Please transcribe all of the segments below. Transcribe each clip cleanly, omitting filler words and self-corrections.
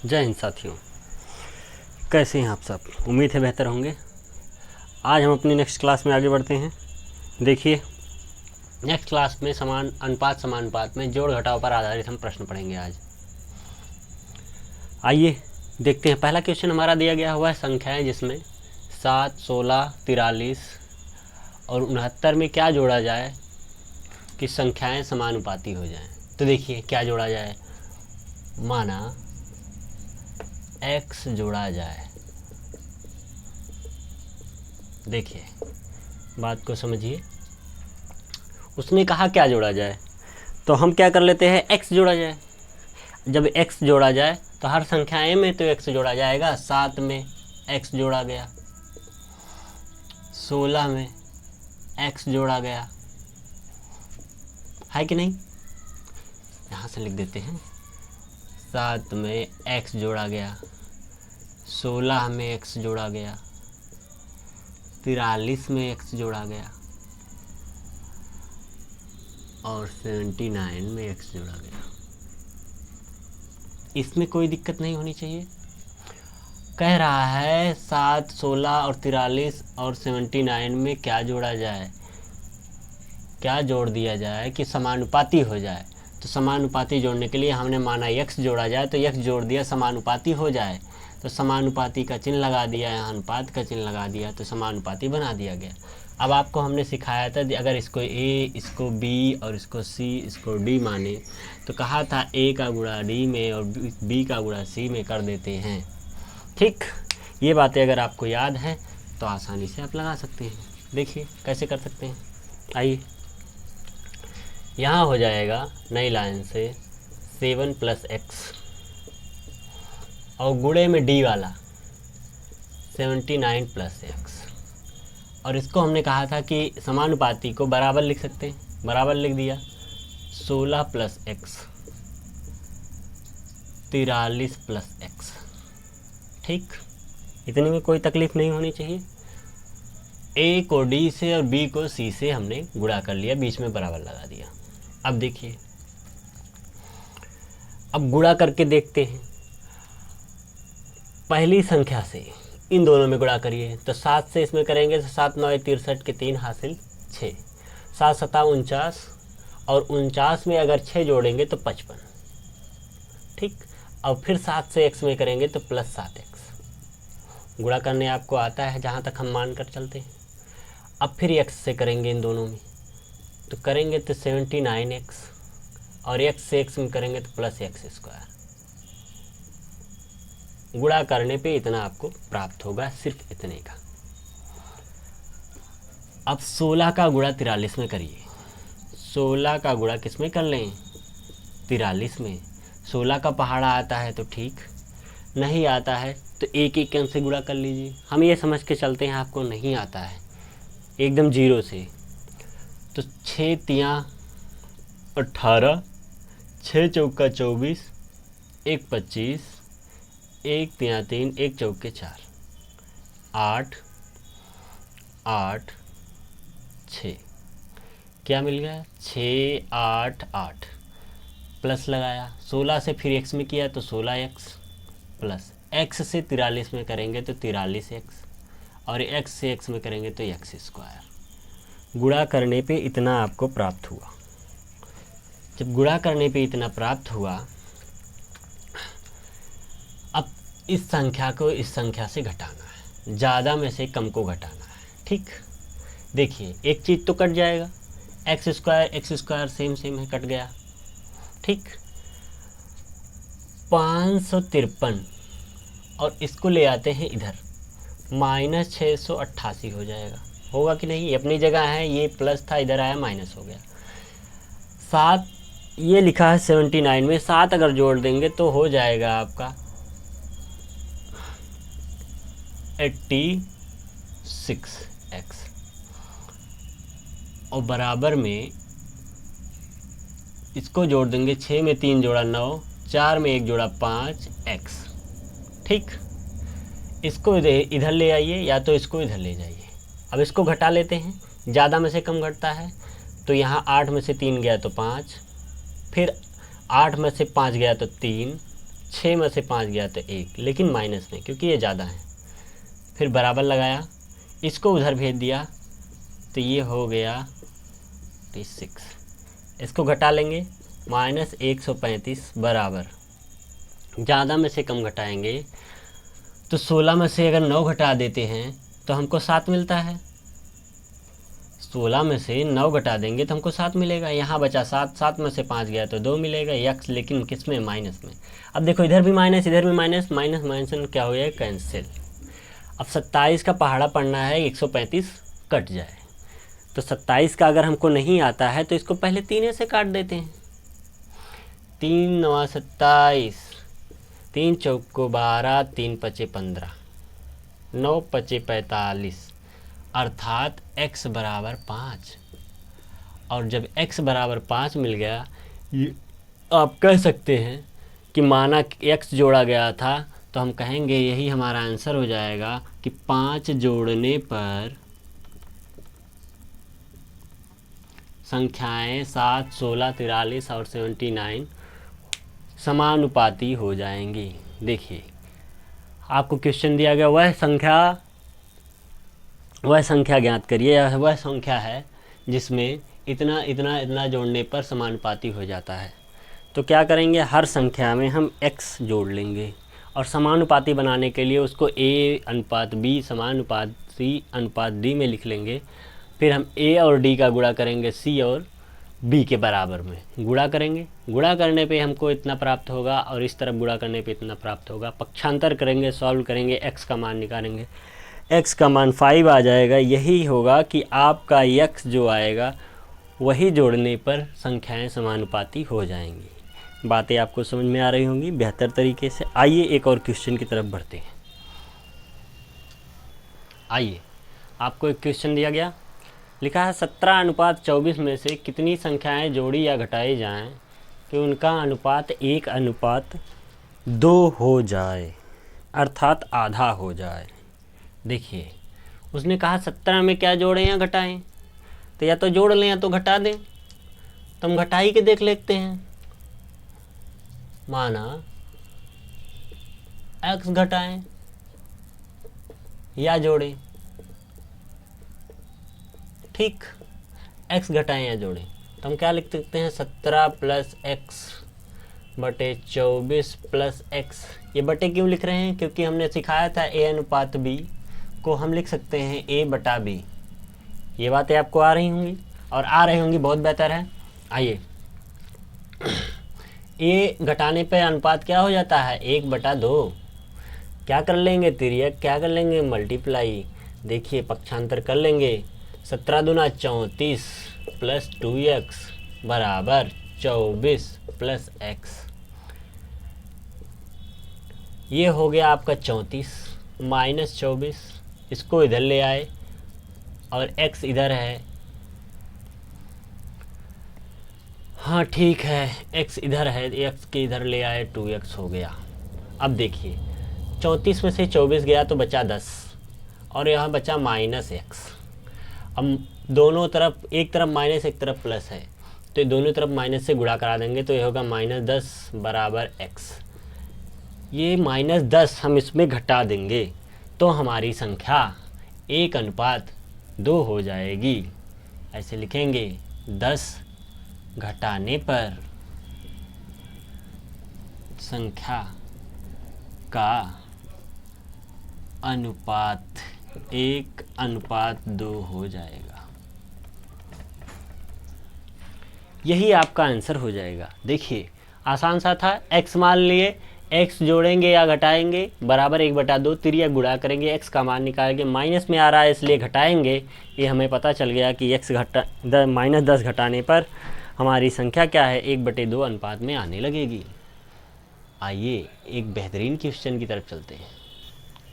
जय हिंद साथियों, कैसे हैं आप सब। उम्मीद है बेहतर होंगे। आज हम अपनी नेक्स्ट क्लास में आगे बढ़ते हैं। देखिए, नेक्स्ट क्लास में समान अनुपात में जोड़ घटाव पर आधारित हम प्रश्न पढ़ेंगे आज। आइए देखते हैं। पहला क्वेश्चन हमारा दिया गया हुआ है संख्याएं जिसमें 7, 16, 43 और 69 में क्या जोड़ा जाए कि संख्याएं समानुपाती हो जाएं। तो देखिए क्या जोड़ा जाए। माना x जोड़ा जाए। देखिए बात को समझिए, उसने कहा क्या जोड़ा जाए, तो हम क्या कर लेते हैं, x जोड़ा जाए। जब x जोड़ा जाए तो हर संख्याएं में तो x जोड़ा जाएगा। 7 में x जोड़ा गया, 16 में x जोड़ा गया, है कि नहीं। यहाँ से लिख देते हैं, 7 में x जोड़ा गया, 16 में x जोड़ा गया, 43 में x जोड़ा गया और 79 में x जोड़ा गया। इसमें कोई दिक्कत नहीं होनी चाहिए। कह रहा है 7, 16 और 43 और 79 में क्या जोड़ा जाए, क्या जोड़ दिया जाए कि समानुपाती हो जाए। तो समानुपाती जोड़ने के लिए हमने माना x जोड़ा जाए, तो x जोड़ दिया, समानुपाती हो जाए तो समानुपाती का चिन्ह लगा दिया, यहाँ अनुपात का चिन्ह लगा दिया तो समानुपाती बना दिया गया। अब आपको हमने सिखाया था अगर इसको a, इसको b और इसको c, इसको d माने तो कहा था a का गुणा d में और b का गुणा c में कर देते हैं। ठीक, ये बातें अगर आपको याद हैं तो आसानी से आप लगा सकते हैं। देखिए कैसे कर सकते हैं। आइए, यहाँ हो जाएगा नई लाइन से 7 + x और गुणे में d वाला 79 + x, और इसको हमने कहा था कि समानुपाती को बराबर लिख सकते हैं। बराबर लिख दिया, 16 + x 43 + x। ठीक, इतने में कोई तकलीफ नहीं होनी चाहिए। a को d से और b को c से हमने गुणा कर लिया, बीच में बराबर लगा दिया। अब देखिए, अब गुणा करके देखते हैं। पहली संख्या से इन दोनों में गुणा करिए तो 7 से इसमें करेंगे तो 7 9 63 के 3 हासिल 6, 7 7 49 और 49 में अगर 6 जोड़ेंगे तो 55। ठीक, अब फिर 7 से x में करेंगे तो +7x। गुणा करने आपको आता है जहाँ तक हम मान कर चलते हैं। अब फिर x से करेंगे इन दोनों में तो करेंगे तो 79x और x से x में करेंगे तो +x²। गुणा करने पे इतना आपको प्राप्त होगा, सिर्फ इतने का। अब 16 का गुणा 43 में करिए। 16 का गुणा किस में कर लें, 43 में। 16 का पहाड़ा आता है तो ठीक, नहीं आता है तो एक एक अंक से गुणा कर लीजिए। हम ये समझ के चलते हैं आपको नहीं आता है एकदम 0 से, तो 6 तियाँ 18, 6 चौका 24, 1 25, 1 तियाँ 3, 1 चौके 4, 8 8 6। क्या मिल गया, 6 8 8 प्लस लगाया। 16 से फिर x में किया तो 16x प्लस x से 43 में करेंगे तो 43x और x से x में करेंगे तो x²। गुणा करने पे इतना आपको प्राप्त हुआ। जब गुणा करने पे इतना प्राप्त हुआ, अब इस संख्या को इस संख्या से घटाना है, ज़्यादा में से कम को घटाना है। ठीक, देखिए एक चीज़ तो कट जाएगा, x² सेम है, कट गया। ठीक, 553 और इसको ले आते हैं इधर, -688 हो जाएगा। होगा कि नहीं, ये अपनी जगह है, ये प्लस था इधर आया माइनस हो गया। 7 ये लिखा है 79 में, 7 अगर जोड़ देंगे तो हो जाएगा आपका 86x और बराबर में इसको जोड़ देंगे। 6 में 3 जोड़ा 9, 4 में 1 जोड़ा 5x। ठीक, इसको इधर ले आइए या तो इसको इधर ले जाइए। अब इसको घटा लेते हैं, ज़्यादा में से कम घटता है तो यहाँ 8 में से 3 गया तो 5, फिर 8 में से 5 गया तो 3, 6 में से 5 गया तो 1, लेकिन माइनस में क्योंकि ये ज़्यादा है। फिर बराबर लगाया, इसको उधर भेज दिया तो ये हो गया 36। इसको घटा लेंगे, -135 बराबर, ज़्यादा में से कम घटाएंगे तो 16 में से अगर 9 घटा देते हैं तो हमको 7 मिलता है। 16 में से 9 घटा देंगे तो हमको 7 मिलेगा। यहाँ बचा 7, 7 में से 5 गया तो 2 मिलेगा, यक्स, लेकिन किस में, माइनस में। अब देखो इधर भी माइनस, इधर भी माइनस, माइनस माइनस क्या हो गया, कैंसिल। अब 27 का पहाड़ा पढ़ना है, 135 कट जाए तो 27 का अगर हमको नहीं आता है तो इसको पहले 3 से काट देते हैं। 3 9 27, 3 चौको 12, 3 पचे 15, 9 पचे 45, अर्थात x बराबर 5। और जब x बराबर 5 मिल गया, ये आप कह सकते हैं कि माना x जोड़ा गया था तो हम कहेंगे यही हमारा आंसर हो जाएगा कि 5 जोड़ने पर संख्याएं 7, 16, 43 और 79 समानुपाती हो जाएंगी। देखिए आपको क्वेश्चन दिया गया, वह संख्या ज्ञात करिए, वह संख्या है जिसमें इतना इतना इतना जोड़ने पर समानुपाती हो जाता है। तो क्या करेंगे, हर संख्या में हम x जोड़ लेंगे और समानुपाती बनाने के लिए उसको a/b समानुपाती अनुपात d में लिख लेंगे। फिर हम a और d का गुणा करेंगे c और b के बराबर में गुणा करेंगे। गुणा करने पे हमको इतना प्राप्त होगा और इस तरफ गुणा करने पे इतना प्राप्त होगा। पक्षांतर करेंगे, सॉल्व करेंगे, x का मान निकालेंगे, x का मान 5 आ जाएगा। यही होगा कि आपका x जो आएगा वही जोड़ने पर संख्याएं समानुपाती हो जाएंगी। बातें आपको समझ में आ रही होंगी बेहतर तरीके से। आइए एक और क्वेश्चन की तरफ बढ़ते हैं। आइए, आपको एक क्वेश्चन दिया गया, लिखा है 17:24 में से कितनी संख्याएं जोड़ी या घटाई जाएं कि उनका अनुपात 1:2 हो जाए, अर्थात आधा हो जाए। देखिए उसने कहा 17 में क्या जोड़ें या घटाएं, तो या तो जोड़ लें या तो घटा दें। तो हम घटा ही के देख लेते हैं। माना x घटाएं या जोड़ें, ठीक, x घटाएं या जोड़ें तो हम क्या लिख सकते हैं, 17 + x बटे 24 + x। ये बटे क्यों लिख रहे हैं, क्योंकि हमने सिखाया था a/b को हम लिख सकते हैं a/b। ये बातें आपको आ रही होंगी और आ रही होंगी, बहुत बेहतर है। आइए, a घटाने पे अनुपात क्या हो जाता है, 1/2। क्या कर लेंगे, तिर्यक क्या कर लेंगे, मल्टीप्लाई। देखिए पक्षांतर कर लेंगे, 17 दूना 34 + 2x बराबर 24 + x। ये हो गया आपका 34 - 24, इसको इधर ले आए और x इधर है। हाँ ठीक है, x इधर है, x के इधर ले आए, 2x हो गया। अब देखिए 34 में से 24 गया तो बचा 10 और यहाँ बचा -x। अब दोनों तरफ, एक तरफ माइनस एक तरफ प्लस है, तो दोनों तरफ माइनस से गुणा करा देंगे तो ये होगा -10 बराबर x। ये -10 हम इसमें घटा देंगे तो हमारी संख्या 1:2 हो जाएगी। ऐसे लिखेंगे, 10 घटाने पर संख्या का अनुपात 1:2 हो जाएगा। यही आपका आंसर हो जाएगा। देखिए आसान सा था। x मान लिए, x जोड़ेंगे या घटाएंगे, बराबर 1/2, तिर्यक गुणा करेंगे, x का मान निकालेंगे। माइनस में आ रहा है इसलिए घटाएंगे। ये हमें पता चल गया कि x -10 घटाने पर हमारी संख्या क्या है, 1/2 अनुपात में आने लगेगी। आइए एक बेहतरीन क्वेश्चन की तरफ चलते हैं।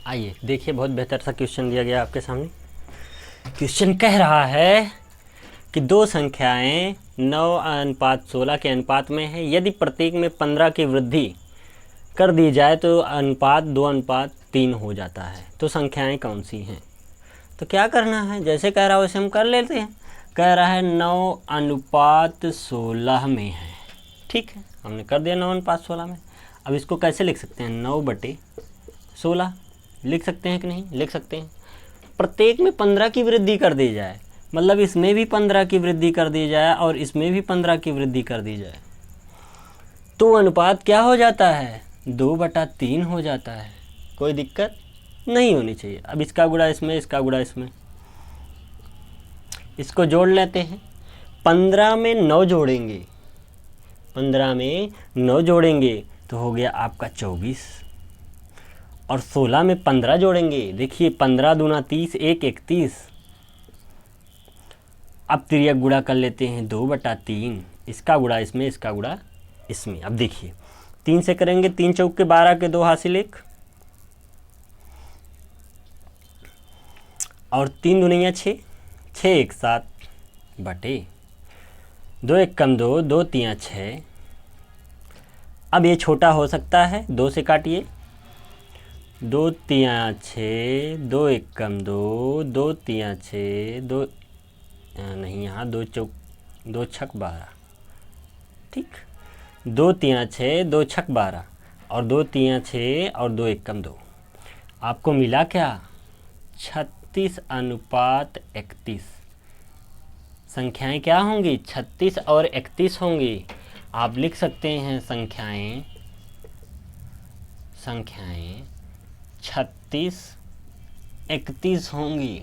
आइए देखिए, बहुत बेहतर सा क्वेश्चन दिया गया आपके सामने। क्वेश्चन कह रहा है कि दो संख्याएं 9:16 के अनुपात में है। यदि प्रत्येक में 15 की वृद्धि कर दी जाए तो अनुपात 2:3 हो जाता है, तो संख्याएं कौन सी हैं। तो क्या करना है, जैसे कह रहा है वैसे हम कर लेते हैं। कह रहा है 9:16 में है, ठीक है, हमने कर दिया 9:16 में। अब इसको कैसे लिख सकते हैं, 9/16 लिख सकते हैं कि नहीं, लिख सकते हैं। प्रत्येक में 15 की वृद्धि कर दी जाए, मतलब इसमें भी 15 की वृद्धि कर दी जाए और इसमें भी 15 की वृद्धि कर दी जाए, तो अनुपात क्या हो जाता है, 2/3 हो जाता है। कोई दिक्कत नहीं होनी चाहिए। अब इसका गुणा इसमें, इसका गुणा इसमें, इसको जोड़ लेते हैं। 15 में 9 जोड़ेंगे, 15 में 9 जोड़ेंगे तो हो गया आपका 24, और 16 में 15 जोड़ेंगे, देखिए 15 दूना 30, 1 31। अब तिर्यक गुणा कर लेते हैं, 2/3, इसका गुणा इसमें, इसका गुणा इसमें। अब देखिए 3 से करेंगे, 3 चौक के 12 के 2 हासिल 1, और 3 दूनिया 6, 6 1 7 बटे 2 1 कम 2, 2 3 6। अब ये छोटा हो सकता है, 2 से काटिए, 2 3 6, 2 1 कम 2, 2 3 6, 2 नहीं, यहाँ 2 चौक 2 छक 12, ठीक, 2 3 6, 2 छक 12, और 2 3 6 और 2 1 कम 2, आपको मिला क्या, 36:31। संख्याएं क्या होंगी, 36 और 31 होंगी। आप लिख सकते हैं संख्याएं 36 31 होंगी।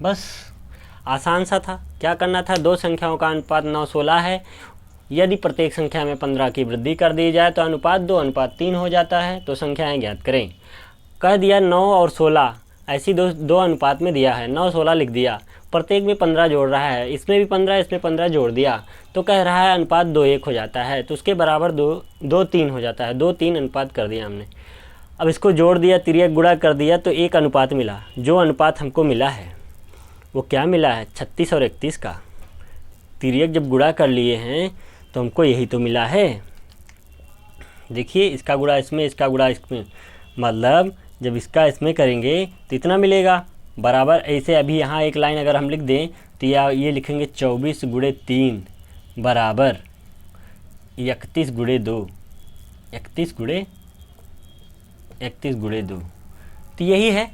बस आसान सा था। क्या करना था, दो संख्याओं का अनुपात 9:16 है। यदि प्रत्येक संख्या में 15 की वृद्धि कर दी जाए तो अनुपात 2:3 हो जाता है। तो संख्याएं ज्ञात करें। कह दिया 9 और 16 ऐसी दो अनुपात में दिया है, 9 16 लिख दिया, प्रत्येक में 15 जोड़ रहा है, इसमें भी 15 इसमें 15 जोड़ दिया, तो कह रहा है अनुपात 2:1 हो जाता है। तो उसके बराबर 2:3 हो जाता है, 2:3 अनुपात कर दिया हमने। अब इसको जोड़ दिया, तिर्यक गुणा कर दिया तो एक अनुपात मिला। जो अनुपात हमको मिला है वो क्या मिला है, 36 और 31 का। तिर्यक जब गुणा कर लिए हैं तो हमको यही तो मिला है। देखिए इसका गुणा इसमें, इसका गुणा इसमें, मतलब जब इसका इसमें करेंगे तो इतना मिलेगा बराबर। ऐसे अभी यहाँ एक लाइन अगर हम लिख दें तो ये लिखेंगे 24 × 3 बराबर 31 × 2, 31 × 2, तो यही है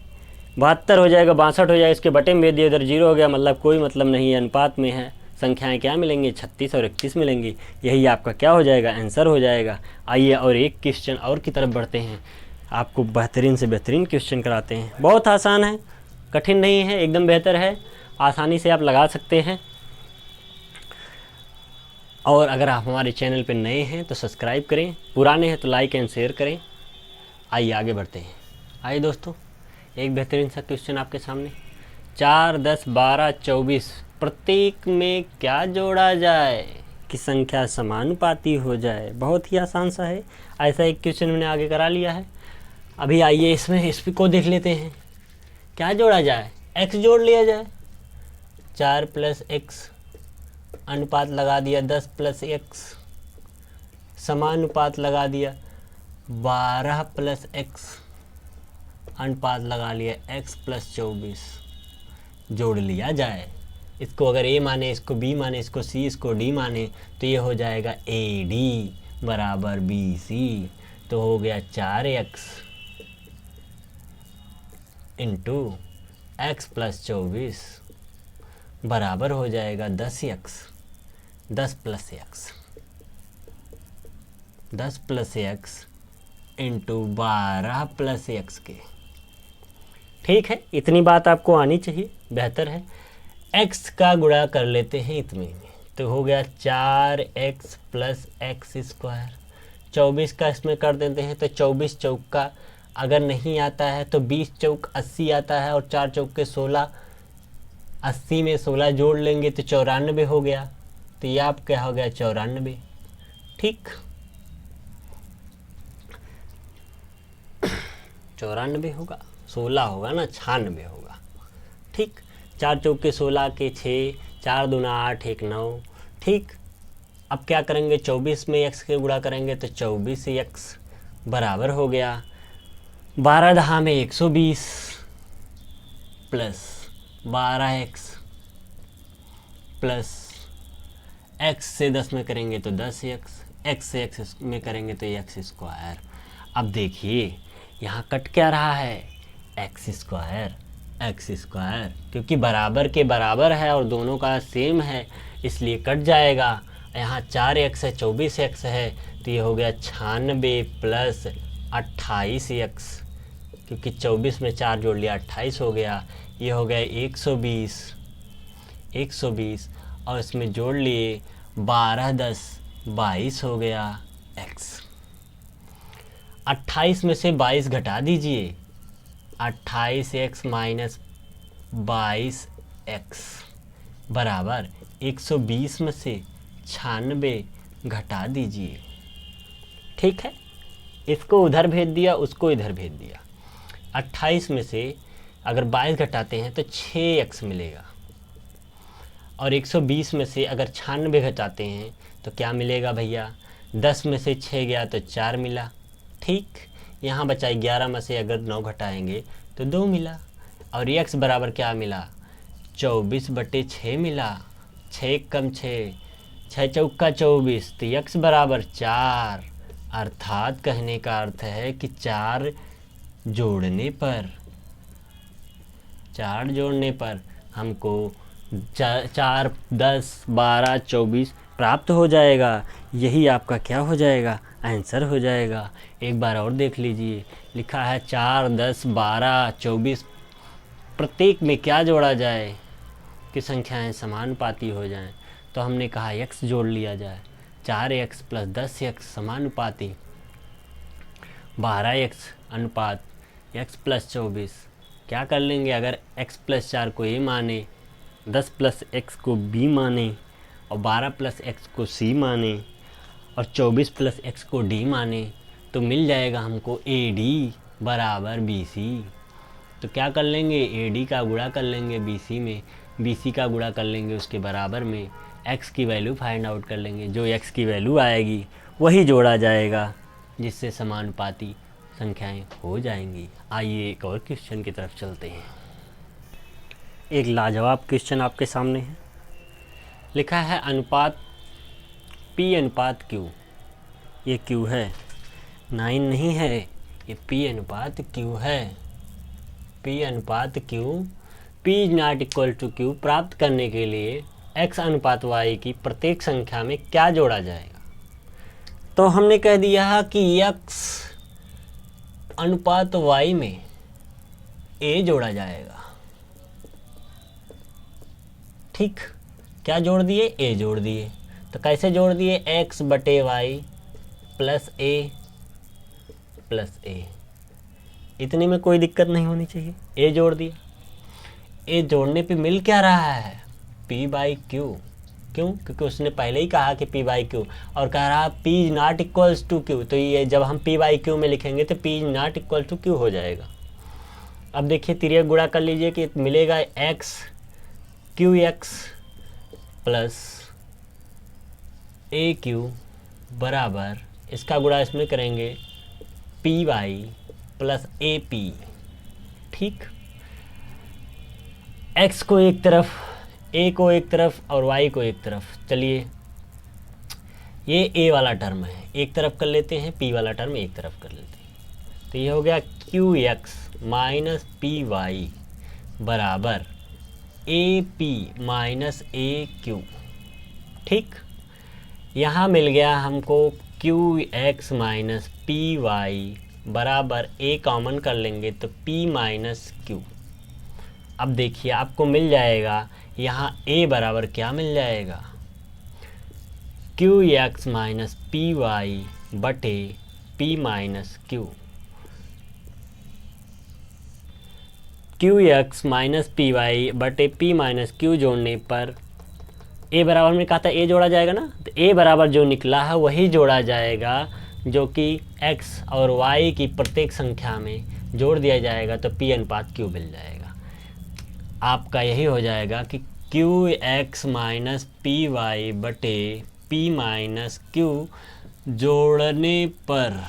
72 हो जाएगा, 62 हो जाएगा। इसके बटे में दे दिया, इधर 0 हो गया, मतलब कोई मतलब नहीं है, अनुपात में है। संख्याएं क्या मिलेंगी, 36 और 31 मिलेंगी। यही आपका क्या हो जाएगा, आंसर हो जाएगा। आइए और एक क्वेश्चन और की तरफ बढ़ते हैं, आपको बेहतरीन से बेहतरीन क्वेश्चन कराते हैं। बहुत आसान है, कठिन नहीं है, एकदम बेहतर है, आसानी से आप लगा सकते हैं। और अगर आप हमारे चैनल पर नए हैं तो सब्सक्राइब करें, पुराने हैं तो लाइक एंड शेयर करें। आइए आगे बढ़ते हैं। आइए दोस्तों, एक बेहतरीन सा क्वेश्चन आपके सामने। 4 10 12 24 प्रत्येक में क्या जोड़ा जाए कि संख्या समानुपाती हो जाए। बहुत ही आसान सा है। ऐसा एक क्वेश्चन मैंने आगे करा लिया है। अभी आइए इसमें इस को देख लेते हैं। क्या जोड़ा जाए, x जोड़ लिया जाए। 4 + x अनुपात लगा दिया 10 + x, समानुपात लगा दिया 12 + x, अनुपात लगा लिया x + 24, जोड़ लिया जाए। इसको अगर a माने, इसको b माने, इसको c, इसको d माने तो ये हो जाएगा AD बराबर BC। तो हो गया 4x × x + 24 बराबर हो जाएगा 10x, 10 + x, 10 + x × 12 + x के। ठीक है, इतनी बात आपको आनी चाहिए, बेहतर है। x का गुणा कर लेते हैं इतने में, तो हो गया 4x + x²। 24 का इसमें कर देते हैं तो 24 चौक का अगर नहीं आता है तो 20 चौक 80 आता है, और 4 चौक के 16, 80 में 16 जोड़ लेंगे तो 94 हो गया। तो ये आप क्या हो गया, 94। ठीक, 94 होगा, 16 होगा ना, 96 होगा। ठीक, 4 चौक के 16 के 6, 4 दूना 8, 1 9। ठीक, अब क्या करेंगे, 24 में x के गुणा करेंगे तो 24x बराबर हो गया 12 दहा में 120 प्लस 12x प्लस x से 10 में करेंगे तो 10x, एक्स से एक्स में करेंगे तो एक्स स्क्वायर। अब देखिए यहाँ कट क्या रहा है, एक्स स्क्वायर, क्योंकि बराबर के बराबर है और दोनों का सेम है इसलिए कट जाएगा। यहाँ 4x है, 24x है, तो ये हो गया 96 प्लस 28x, क्योंकि 24 में 4 जोड़ लिया 28 हो गया। ये हो गया 120 और इसमें जोड़ लिए 12 10 22 हो गया x। 28 में से 22 घटा दीजिए, 28x माइनस 22x बराबर 120 में से 96 घटा दीजिए। ठीक है, इसको उधर भेज दिया, उसको इधर भेज दिया। 28 में से अगर 22 घटाते हैं तो 6x मिलेगा और 120 में से अगर 96 घटाते हैं तो क्या मिलेगा भैया, 10 में से 6 गया तो 4 मिला। ठीक, यहाँ बचा 11 में से अगर 9 घटाएंगे तो 2 मिला और x बराबर क्या मिला, 24/6 मिला। 6 कम 6, 6 चौका 24, तो x बराबर 4। अर्थात कहने का अर्थ है कि 4 जोड़ने पर हमको 4 10 12 24 प्राप्त हो जाएगा। यही आपका क्या हो जाएगा, आंसर हो जाएगा। एक बार और देख लीजिए, लिखा है 4 10 12 24, प्रत्येक में क्या जोड़ा जाए कि संख्याएं समानुपाती हो जाएं, तो हमने कहा x जोड़ लिया जाए। 4x प्लस 10x समानुपाती 12x अनुपात x प्लस 24। क्या कर लेंगे, अगर x प्लस 4 को a माने, 10 प्लस x को b माने और 12 प्लस x को c माने और 24 प्लस x को d माने, तो मिल जाएगा हमको AD बराबर BC। तो क्या कर लेंगे, AD का गुणा कर लेंगे BC में, BC का गुणा कर लेंगे उसके बराबर में, x की वैल्यू फाइंड आउट कर लेंगे। जो x की वैल्यू आएगी वही जोड़ा जाएगा, जिससे समानुपाती संख्याएं हो जाएंगी। आइए एक और क्वेश्चन की तरफ चलते हैं। एक लाजवाब क्वेश्चन आपके सामने है। लिखा है अनुपात P अनुपात Q। ये Q है, 9 नहीं है, ये P अनुपात Q है। P अनुपात Q, P is not equal to Q प्राप्त करने के लिए x अनुपात y की प्रत्येक संख्या में क्या जोड़ा जाएगा। तो हमने कह दिया कि x अनुपात y में a जोड़ा जाएगा। ठीक, क्या जोड़ दिए, a जोड़ दिए। तो कैसे जोड़ दिए, x बटे y प्लस a। इतने में कोई दिक्कत नहीं होनी चाहिए, a जोड़ दिया। a जोड़ने पे मिल क्या रहा है, p/q। क्यों, क्योंकि उसने पहले ही कहा कि p/q और कह रहा p is not equals to q। तो ये जब हम p/q में लिखेंगे तो p is not equal to q हो जाएगा। अब देखिए तिर्यक गुणा कर लीजिए कि मिलेगा x qx प्लस aq बराबर, इसका गुणा इसमें करेंगे py प्लस ap। ठीक, x को एक तरफ, a को एक तरफ और y को एक तरफ। चलिए ये a वाला टर्म है एक तरफ कर लेते हैं, p वाला टर्म एक तरफ कर लेते हैं। तो ये हो गया qx माइनस py बराबर ap माइनस aq। ठीक, यहाँ मिल गया हमको qx माइनस py बराबर a कॉमन कर लेंगे तो p माइनस q। अब देखिए आपको मिल जाएगा यहाँ a बराबर क्या मिल जाएगा, qx माइनस py बटे p minus q। qx minus py बटे p माइनस q जोड़ने पर a बराबर में कहा था a जोड़ा जाएगा ना, तो a बराबर जो निकला है वही जोड़ा जाएगा, जो कि x और y की प्रत्येक संख्या में जोड़ दिया जाएगा तो p अनुपात q मिल जाएगा। आपका यही हो जाएगा कि qx माइनस py बटे p माइनस q जोड़ने पर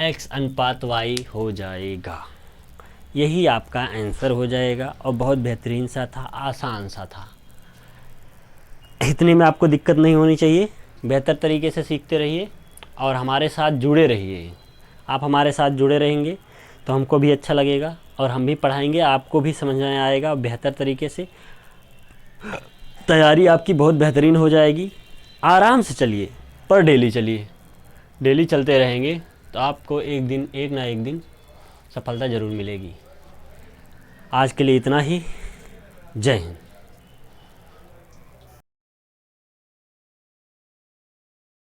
x अनुपात y हो जाएगा। यही आपका आंसर हो जाएगा और बहुत बेहतरीन सा था, आसान सा था। इतने में आपको दिक्कत नहीं होनी चाहिए। बेहतर तरीके से सीखते रहिए और हमारे साथ जुड़े रहिए। आप हमारे साथ जुड़े रहेंगे तो हमको भी अच्छा लगेगा और हम भी पढ़ाएंगे, आपको भी समझ में आएगा बेहतर तरीके से। तैयारी आपकी बहुत बेहतरीन हो जाएगी। आराम से चलिए पर डेली चलिए, डेली चलते रहेंगे तो आपको एक ना एक दिन सफलता ज़रूर मिलेगी। आज के लिए इतना ही। जय हिंद।